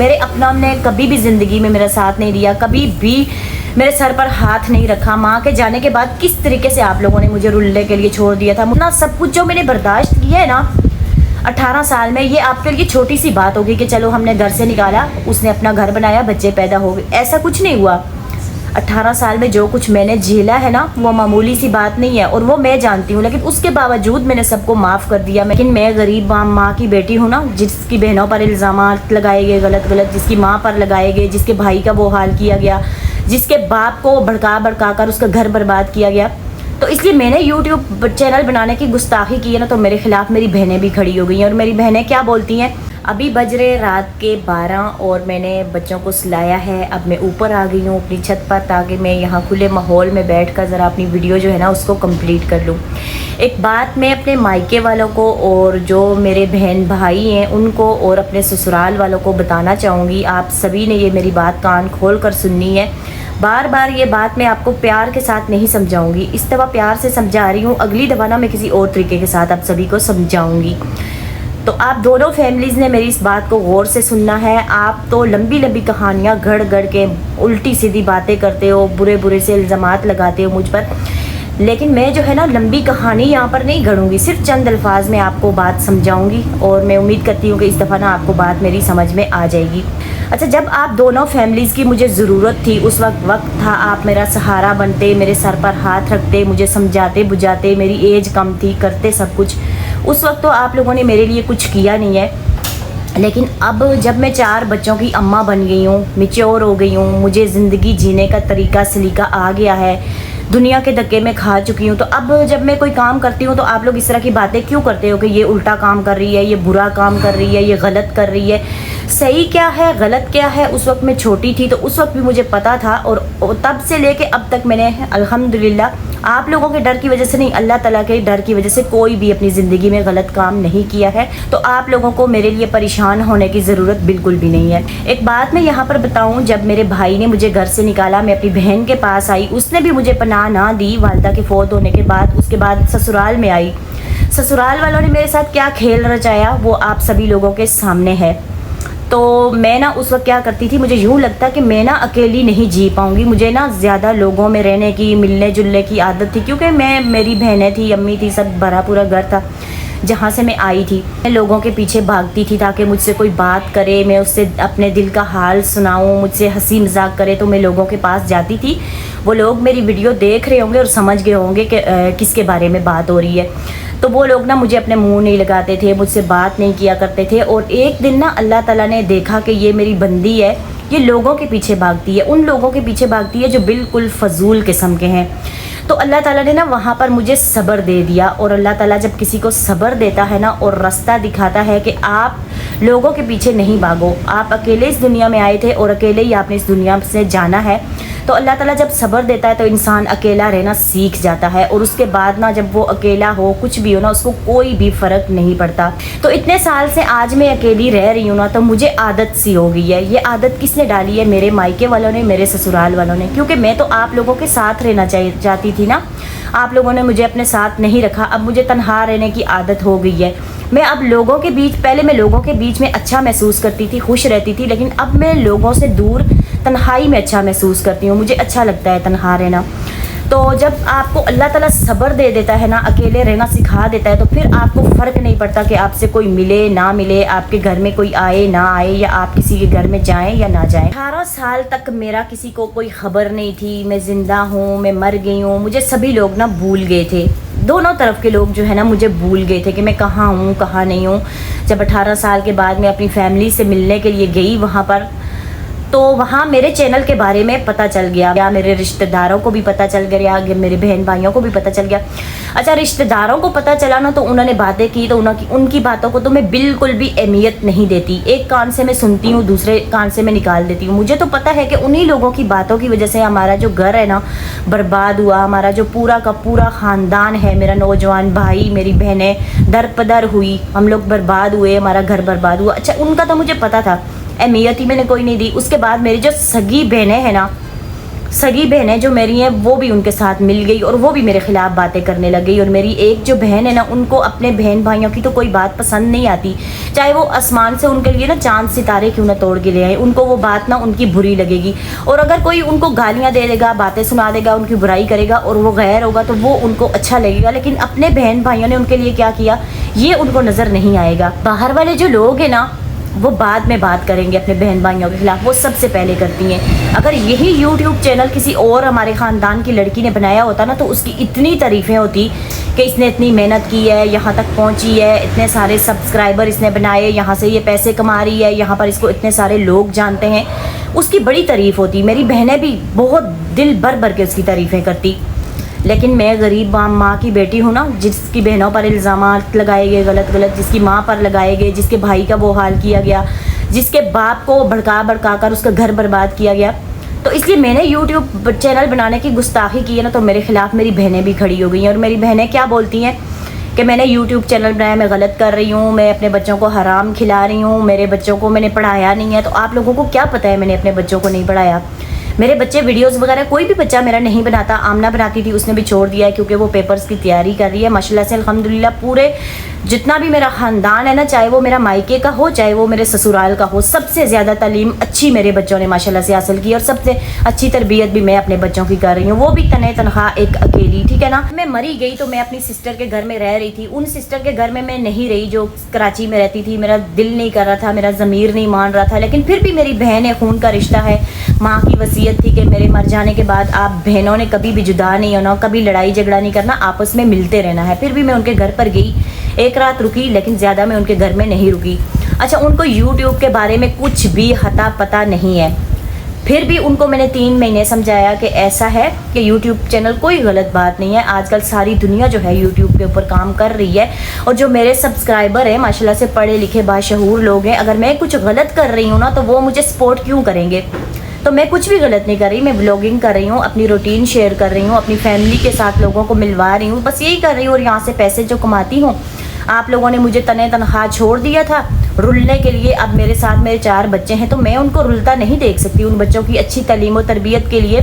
मेरे अपना ने कभी भी ज़िंदगी में मेरा साथ नहीं दिया, कभी भी मेरे सर पर हाथ नहीं रखा। माँ के जाने के बाद किस तरीके से आप लोगों ने मुझे रुलने के लिए छोड़ दिया था, ना सब कुछ जो मैंने बर्दाश्त किया है ना 18 साल में, ये आपके लिए छोटी सी बात होगी कि चलो हमने घर से निकाला, उसने अपना घर बनाया, बच्चे पैदा हो गए, ऐसा कुछ नहीं हुआ। 18 साल में जो कुछ मैंने झेला है ना, वो मामूली सी बात नहीं है और वो मैं जानती हूँ, लेकिन उसके बावजूद मैंने सबको माफ़ कर दिया। लेकिन मैं गरीब माँ की बेटी हूँ ना, जिसकी बहनों पर इल्ज़ामात लगाए गए गलत गलत, जिसकी माँ पर लगाए गए, जिसके भाई का वो हाल किया गया, जिसके बाप को भड़का भड़का कर उसका घर बर्बाद किया गया। तो इसलिए मैंने यूट्यूब चैनल बनाने की गुस्ताखी की है ना, तो मेरे खिलाफ मेरी बहनें भी खड़ी हो गई हैं। और मेरी बहनें क्या बोलती हैं, अभी बज रहे रात के 12 और मैंने बच्चों को सुलाया है। अब मैं ऊपर आ गई हूँ अपनी छत पर, ताकि मैं यहाँ खुले माहौल में बैठकर ज़रा अपनी वीडियो जो है ना उसको कंप्लीट कर लूँ। एक बात मैं अपने मायके वालों को और जो मेरे बहन भाई हैं उनको और अपने ससुराल वालों को बताना चाहूँगी। आप सभी ने ये मेरी बात कान खोल कर सुननी है। बार बार ये बात मैं आपको प्यार के साथ नहीं समझाऊंगी, इस दफ़ा प्यार से समझा रही हूँ, अगली दफ़ा ना मैं किसी और तरीके के साथ आप सभी को समझाऊंगी। तो आप दोनों फैमिलीज़ ने मेरी इस बात को गौर से सुनना है। आप तो लंबी लंबी कहानियाँ गढ़ गढ़ के उल्टी सीधी बातें करते हो, बुरे बुरे से इल्ज़ामात लगाते हो मुझ पर, लेकिन मैं जो है ना लंबी कहानी यहाँ पर नहीं गढ़ूंगी, सिर्फ चंद अल्फाज में आपको बात समझाऊंगी और मैं उम्मीद करती हूँ कि इस दफ़ा ना आपको बात मेरी समझ में आ जाएगी। अच्छा, जब आप दोनों फैमिलीज़ की मुझे ज़रूरत थी, उस वक्त था, आप मेरा सहारा बनते, मेरे सर पर हाथ रखते, मुझे समझाते बुझाते, मेरी एज कम थी, करते सब कुछ। उस वक्त तो आप लोगों ने मेरे लिए कुछ किया नहीं है, लेकिन अब जब मैं 4 बच्चों की अम्मा बन गई हूँ, मैच्योर हो गई हूँ, मुझे ज़िंदगी जीने का तरीका सलीका आ गया है, दुनिया के धक्के में खा चुकी हूँ, तो अब जब मैं कोई काम करती हूँ तो आप लोग इस तरह की बातें क्यों करते हो कि ये उल्टा काम कर रही है, ये बुरा काम कर रही है, ये गलत कर रही है। सही क्या है गलत क्या है, उस वक्त मैं छोटी थी तो उस वक्त भी मुझे पता था, और तब से लेके अब तक मैंने अल्हम्दुलिल्लाह आप लोगों के डर की वजह से नहीं, अल्लाह ताला के डर की वजह से कोई भी अपनी ज़िंदगी में गलत काम नहीं किया है। तो आप लोगों को मेरे लिए परेशान होने की ज़रूरत बिल्कुल भी नहीं है। एक बात मैं यहाँ पर बताऊँ, जब मेरे भाई ने मुझे घर से निकाला, मैं अपनी बहन के पास आई, उसने भी मुझे पनाह ना दी वालिदा के फ़ौत होने के बाद। उसके बाद ससुराल में आई, ससुराल वालों ने मेरे साथ क्या खेल रचाया वो आप सभी लोगों के सामने है। तो मैं ना उस वक्त क्या करती थी, मुझे यूँ लगता कि मैं ना अकेली नहीं जी पाऊँगी, मुझे ना ज़्यादा लोगों में रहने की, मिलने जुलने की आदत थी, क्योंकि मेरी बहनें थी, अम्मी थी, सब भरा पूरा घर था जहाँ से मैं आई थी। मैं लोगों के पीछे भागती थी ताकि मुझसे कोई बात करे, मैं उससे अपने दिल का हाल सुनाऊँ, मुझसे हंसी मजाक करे, तो मैं लोगों के पास जाती थी। वो लोग मेरी वीडियो देख रहे होंगे और समझ गए होंगे कि किसके बारे में बात हो रही है। तो वो लोग ना मुझे अपने मुंह नहीं लगाते थे, मुझसे बात नहीं किया करते थे। और एक दिन ना अल्लाह ताला ने देखा कि ये मेरी बंदी है, ये लोगों के पीछे भागती है, उन लोगों के पीछे भागती है जो बिल्कुल फजूल किस्म के हैं। तो अल्लाह ताला ने ना वहाँ पर मुझे सब्र दे दिया। और अल्लाह ताला जब किसी को सब्र देता है ना और रास्ता दिखाता है कि आप लोगों के पीछे नहीं भागो, आप अकेले इस दुनिया में आए थे और अकेले ही आपने इस दुनिया से जाना है, तो अल्लाह ताला जब सब्र देता है तो इंसान अकेला रहना सीख जाता है। और उसके बाद ना जब वो अकेला हो, कुछ भी हो ना, उसको कोई भी फ़र्क नहीं पड़ता। तो इतने साल से आज मैं अकेली रह रही हूँ ना, तो मुझे आदत सी हो गई है। ये आदत किसने डाली है? मेरे मायके वालों ने, मेरे ससुराल वालों ने, क्योंकि मैं तो आप लोगों के साथ रहना चाहती थी ना, आप लोगों ने मुझे अपने साथ नहीं रखा। अब मुझे तन्हा रहने की आदत हो गई है। मैं अब लोगों के बीच, पहले मैं लोगों के बीच में अच्छा महसूस करती थी, खुश रहती थी, लेकिन अब मैं लोगों से दूर तन्हाई में अच्छा महसूस करती हूँ, मुझे अच्छा लगता है तन्हा रहना। तो जब आपको अल्लाह ताला सब्र दे देता है ना, अकेले रहना सिखा देता है, तो फिर आपको फ़र्क नहीं पड़ता कि आपसे कोई मिले ना मिले, आपके घर में कोई आए ना आए, या आप किसी के घर में जाएं या ना जाएं। 18 साल तक मेरा किसी को कोई ख़बर नहीं थी, मैं ज़िंदा हूँ, मैं मर गई हूँ, मुझे सभी लोग ना भूल गए थे। दोनों तरफ के लोग जो है ना मुझे भूल गए थे कि मैं कहाँ हूँ कहाँ नहीं हूँ। जब 18 साल के बाद मैं अपनी फैमिली से मिलने के लिए गई वहाँ पर, तो वहाँ मेरे चैनल के बारे में पता चल गया, या मेरे रिश्तेदारों को भी पता चल गया, या मेरे बहन भाइयों को भी पता चल गया। अच्छा, रिश्तेदारों को पता चला ना, तो उन्होंने बातें की, तो उनकी बातों को तो मैं बिल्कुल भी अहमियत नहीं देती। एक कान से मैं सुनती हूँ, दूसरे कान से मैं निकाल देती हूँ। मुझे तो पता है कि उन्हीं लोगों की बातों की वजह से हमारा जो घर है ना बर्बाद हुआ, हमारा जो पूरा का पूरा ख़ानदान है, मेरा नौजवान भाई, मेरी बहनें दर हुई, हम लोग बर्बाद हुए, हमारा घर बर्बाद हुआ। अच्छा, उनका तो मुझे पता था, अहमियत ही मैंने कोई नहीं दी। उसके बाद मेरी जो सगी बहनें हैं ना, सगी बहनें जो मेरी हैं वो भी उनके साथ मिल गई और वो भी मेरे खिलाफ बातें करने लग गई। और मेरी एक जो बहन है ना, उनको अपने बहन भाइयों की तो कोई बात पसंद नहीं आती, चाहे वो आसमान से उनके लिए ना चांद सितारे क्यों ना तोड़ के ले आए, उनको वो बात ना उनकी बुरी लगेगी। और अगर कोई उनको गालियाँ दे देगा, बातें सुना देगा, उनकी बुराई करेगा और वो गैर होगा तो वो उनको अच्छा लगेगा। लेकिन अपने बहन भाइयों ने उनके लिए क्या किया ये उनको नज़र नहीं आएगा। बाहर वाले जो लोग हैं ना वो बाद में बात करेंगे अपने बहन भाइयों के खिलाफ, वो सबसे पहले करती हैं। अगर यही YouTube चैनल किसी और हमारे ख़ानदान की लड़की ने बनाया होता ना तो उसकी इतनी तारीफ़ें होती कि इसने इतनी मेहनत की है, यहाँ तक पहुँची है, इतने सारे सब्सक्राइबर इसने बनाए, यहाँ से ये पैसे कमा रही है, यहाँ पर इसको इतने सारे लोग जानते हैं, उसकी बड़ी तारीफ़ होती। मेरी बहनें भी बहुत दिल भर भर के उसकी तारीफ़ें करती। लेकिन मैं गरीब माँ की बेटी हूँ ना, जिसकी बहनों पर इल्ज़ामात लगाए गए गलत गलत, जिसकी माँ पर लगाए गए, जिसके भाई का वो हाल किया गया, जिसके बाप को भड़का कर उसका घर बर्बाद किया गया, तो इसलिए मैंने YouTube चैनल बनाने की गुस्ताखी की है ना, तो मेरे खिलाफ़ मेरी बहनें भी खड़ी हो गई हैं। और मेरी बहनें क्या बोलती हैं कि मैंने YouTube चैनल बनाया, मैं गलत कर रही हूँ, मैं अपने बच्चों को हराम खिला रही हूँ, मेरे बच्चों को मैंने पढ़ाया नहीं है। तो आप लोगों को क्या पता है मैंने अपने बच्चों को नहीं पढ़ाया? मेरे बच्चे वीडियोस वगैरह कोई भी बच्चा मेरा नहीं बनाता। आमना बनाती थी, उसने भी छोड़ दिया है क्योंकि वो पेपर्स की तैयारी कर रही है। माशाल्लाह से अल्हम्दुलिल्लाह पूरे जितना भी मेरा ख़ानदान है ना, चाहे वो मेरा मायके का हो चाहे वो मेरे ससुराल का हो, सबसे ज़्यादा तालीम अच्छी मेरे बच्चों ने माशाल्लाह से हासिल की और सबसे अच्छी तरबियत भी मैं अपने बच्चों की कर रही हूँ, वो भी तने तनख्वाह एक अकेली, ठीक है ना। मैं मरी गई तो मैं अपनी सिस्टर के घर में रह रही थी, उन सिस्टर के घर में मैं नहीं रही जो कराची में रहती थी। मेरा दिल नहीं कर रहा था, मेरा ज़मीर नहीं मान रहा था, लेकिन फिर भी मेरी बहन है, खून का रिश्ता है। माँ की वसीयत थी कि मेरे मर जाने के बाद आप बहनों ने कभी भी जुदा नहीं होना, कभी लड़ाई झगड़ा नहीं करना, आपस में मिलते रहना है। फिर भी मैं उनके घर पर गई, एक रात रुकी, लेकिन ज़्यादा मैं उनके घर में नहीं रुकी। अच्छा, उनको YouTube के बारे में कुछ भी हता पता नहीं है, फिर भी उनको मैंने 3 महीने समझाया कि ऐसा है कि YouTube चैनल कोई गलत बात नहीं है। आजकल सारी दुनिया जो है YouTube के ऊपर काम कर रही है और जो मेरे सब्सक्राइबर हैं माशाल्लाह से पढ़े लिखे बाशऊर लोग हैं, अगर मैं कुछ गलत कर रही हूँ ना तो वो मुझे सपोर्ट क्यों करेंगे? तो मैं कुछ भी गलत नहीं कर रही, मैं व्लॉगिंग कर रही हूँ, अपनी रूटीन शेयर कर रही हूँ, अपनी फैमिली के साथ लोगों को मिलवा रही हूँ, बस यही कर रही हूँ। और यहाँ से पैसे जो कमाती हूँ, आप लोगों ने मुझे तने तनख्वाह छोड़ दिया था रुलने के लिए। अब मेरे साथ मेरे 4 बच्चे हैं तो मैं उनको रुलता नहीं देख सकती। उन बच्चों की अच्छी तालीम और तरबियत के लिए,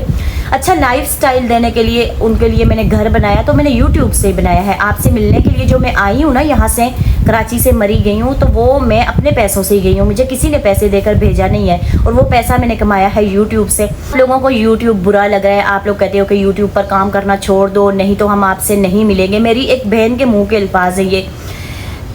अच्छा लाइफ स्टाइल देने के लिए, उनके लिए मैंने घर बनाया तो मैंने YouTube से बनाया है। आपसे मिलने के लिए जो मैं आई हूँ ना, यहाँ से कराची से मरी गई हूँ, तो वो मैं अपने पैसों से ही गई हूँ, मुझे किसी ने पैसे देकर भेजा नहीं है और वो पैसा मैंने कमाया है YouTube से। लोगों को YouTube बुरा लगा है, आप लोग कहते हो कि YouTube पर काम करना छोड़ दो, नहीं तो हम आपसे नहीं मिलेंगे। मेरी एक बहन के मुँह के अल्फाज है ये।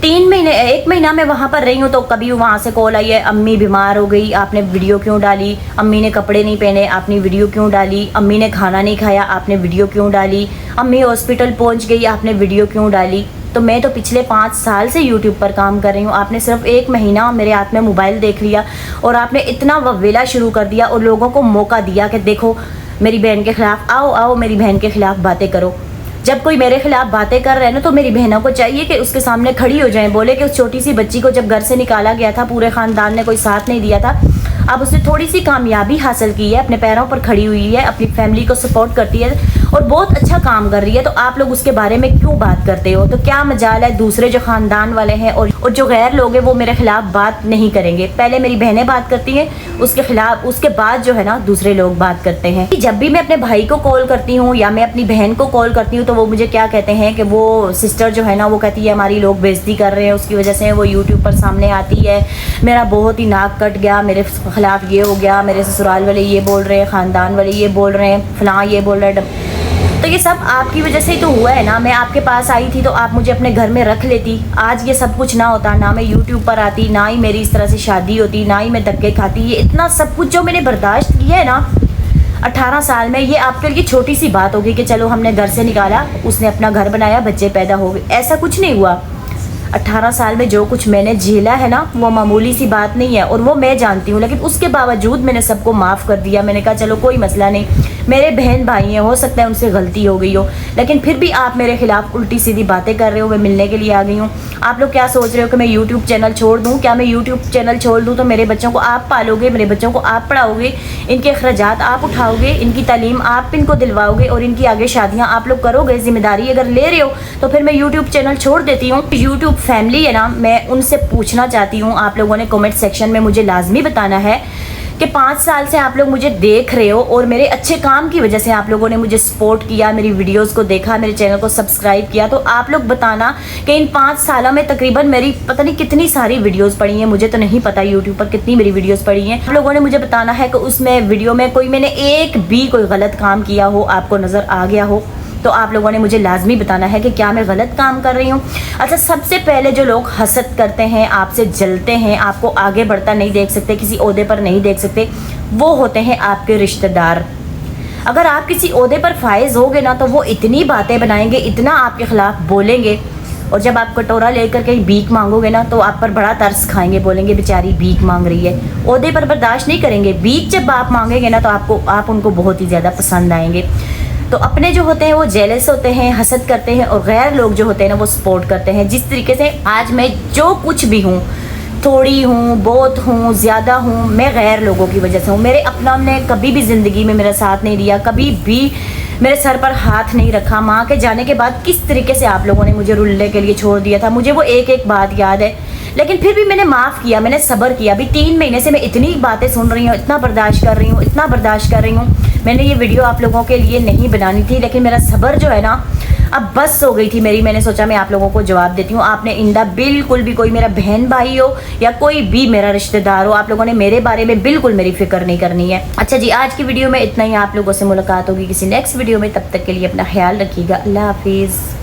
1 महीना मैं वहाँ पर रही हूँ तो कभी वहाँ से कॉल आई है, अम्मी बीमार हो गई, आपने वीडियो क्यों डाली? अम्मी ने कपड़े नहीं पहने, आपने वीडियो क्यों डाली? अम्मी ने खाना नहीं खाया, आपने वीडियो क्यों डाली? अम्मी हॉस्पिटल पहुँच गई, आपने वीडियो क्यों डाली? तो मैं तो पिछले 5 साल से YouTube पर काम कर रही हूँ, आपने सिर्फ 1 महीना मेरे हाथ में मोबाइल देख लिया और आपने इतना ववेला शुरू कर दिया और लोगों को मौका दिया कि देखो मेरी बहन के ख़िलाफ़ आओ मेरी बहन के ख़िलाफ़ बातें करो। जब कोई मेरे खिलाफ बातें कर रहे हैं ना तो मेरी बहनों को चाहिए कि उसके सामने खड़ी हो जाएं, बोले कि उस छोटी सी बच्ची को जब घर से निकाला गया था, पूरे ख़ानदान ने कोई साथ नहीं दिया था, अब उसने थोड़ी सी कामयाबी हासिल की है, अपने पैरों पर खड़ी हुई है, अपनी फैमिली को सपोर्ट करती है और बहुत अच्छा काम कर रही है, तो आप लोग उसके बारे में क्यों बात करते हो? तो क्या मजाल है दूसरे जो ख़ानदान वाले हैं और जो गैर लोग हैं वो मेरे खिलाफ बात नहीं करेंगे? पहले मेरी बहनें बात करती हैं, उसके खिलाफ, उसके बाद जो है ना दूसरे लोग बात करते हैं। जब भी मैं अपने भाई को कॉल करती हूँ या मैं अपनी बहन को कॉल करती हूँ तो वो मुझे क्या कहते हैं कि वो सिस्टर जो है ना वो कहती है हमारी लोग बेइज्जती कर रहे हैं, उसकी वजह से वो YouTube पर सामने आती है, मेरा बहुत ही नाक कट गया, मेरे खिलाफ ये हो गया, मेरे ससुराल वाले ये बोल रहे हैं, ख़ानदान वाले ये बोल रहे हैं, फलां ये बोल रहे हैं। तो ये सब आपकी वजह से ही तो हुआ है ना। मैं आपके पास आई थी तो आप मुझे अपने घर में रख लेती, आज ये सब कुछ ना होता, ना मैं YouTube पर आती, ना ही मेरी इस तरह से शादी होती, ना ही मैं धक्के खाती। ये इतना सब कुछ जो मैंने बर्दाश्त किया है ना 18 साल में, ये आपके लिए छोटी सी बात होगी कि चलो हमने घर से निकाला, उसने अपना घर बनाया, बच्चे पैदा हो गए, ऐसा कुछ नहीं हुआ। 18 साल में जो कुछ मैंने झेला है ना वो मामूली सी बात नहीं है और वो मैं जानती हूँ, लेकिन उसके बावजूद मैंने सबको माफ़ कर दिया। मैंने कहा चलो कोई मसला नहीं, मेरे बहन भाई हैं, हो सकता है उनसे गलती हो गई हो, लेकिन फिर भी आप मेरे खिलाफ उल्टी सीधी बातें कर रहे हो। मैं मिलने के लिए आ गई हूँ। आप लोग क्या सोच रहे हो कि मैं YouTube चैनल छोड़ दूँ? क्या मैं YouTube चैनल छोड़ दूँ तो मेरे बच्चों को आप पालोगे, मेरे बच्चों को आप पढ़ाओगे, इनके अखराजात आप उठाओगे, इनकी तालीम आप इनको दिलवाओगे और इनकी आगे शादियाँ आप लोग करोगे? जिम्मेदारी अगर ले रहे हो तो फिर मैं YouTube चैनल छोड़ देती हूँ। YouTube फैमिली है ना, मैं उनसे पूछना चाहती हूँ, आप लोगों ने कमेंट सेक्शन में मुझे लाजमी बताना है कि 5 साल से आप लोग मुझे देख रहे हो और मेरे अच्छे काम की वजह से आप लोगों ने मुझे सपोर्ट किया, मेरी वीडियोस को देखा, मेरे चैनल को सब्सक्राइब किया। तो आप लोग बताना कि इन 5 सालों में तकरीबन मेरी पता नहीं कितनी सारी वीडियोस पड़ी हैं, मुझे तो नहीं पता यूट्यूब पर कितनी मेरी वीडियोस पड़ी हैं। आप लोगों ने मुझे बताना है कि उसमें वीडियो में कोई मैंने एक भी कोई गलत काम किया हो, आपको नज़र आ गया हो, तो आप लोगों ने मुझे लाजमी बताना है कि क्या मैं गलत काम कर रही हूँ। अच्छा, सबसे पहले जो लोग हसद करते हैं, आपसे जलते हैं, आपको आगे बढ़ता नहीं देख सकते, किसी ओहदे पर नहीं देख सकते, वो होते हैं आपके रिश्तेदार। अगर आप किसी ओहदे पर फायज होगे ना तो वो इतनी बातें बनाएंगे, इतना आपके खिलाफ बोलेंगे, और जब आप कटोरा लेकर कहीं भीख मांगोगे ना तो आप पर बड़ा तरस खाएंगे, बोलेंगे बेचारी भीख मांग रही है। ओहदे पर बर्दाश्त नहीं करेंगे, भीख जब आप मांगेंगे ना तो आप उनको बहुत ही ज़्यादा पसंद आएंगे। तो अपने जो होते हैं वो जेलस होते हैं, हसद करते हैं, और गैर लोग जो होते हैं ना वो सपोर्ट करते हैं। जिस तरीके से आज मैं जो कुछ भी हूँ, थोड़ी हूँ, बहुत हूँ, ज़्यादा हूँ, मैं गैर लोगों की वजह से हूँ। मेरे अपना ने कभी भी ज़िंदगी में मेरा साथ नहीं दिया, कभी भी मेरे सर पर हाथ नहीं रखा। माँ के जाने के बाद किस तरीके से आप लोगों ने मुझे रुलने के लिए छोड़ दिया था, मुझे वो एक एक बात याद है। लेकिन फिर भी मैंने माफ़ किया, मैंने सब्र किया। अभी 3 महीने से मैं इतनी बातें सुन रही हूँ, इतना बर्दाश्त कर रही हूँ, इतना बर्दाश्त कर रही हूँ। मैंने ये वीडियो आप लोगों के लिए नहीं बनानी थी, लेकिन मेरा सब्र जो है ना अब बस हो गई थी मेरी। मैंने सोचा मैं आप लोगों को जवाब देती हूँ। आपने इंदा बिल्कुल भी, कोई मेरा बहन भाई हो या कोई भी मेरा रिश्तेदार हो, आप लोगों ने मेरे बारे में बिल्कुल मेरी फिक्र नहीं करनी है। अच्छा जी, आज की वीडियो में इतना ही। आप लोगों से मुलाकात होगी किसी नेक्स्ट वीडियो में, तब तक के लिए अपना ख्याल रखिएगा। अल्लाह हाफिज़।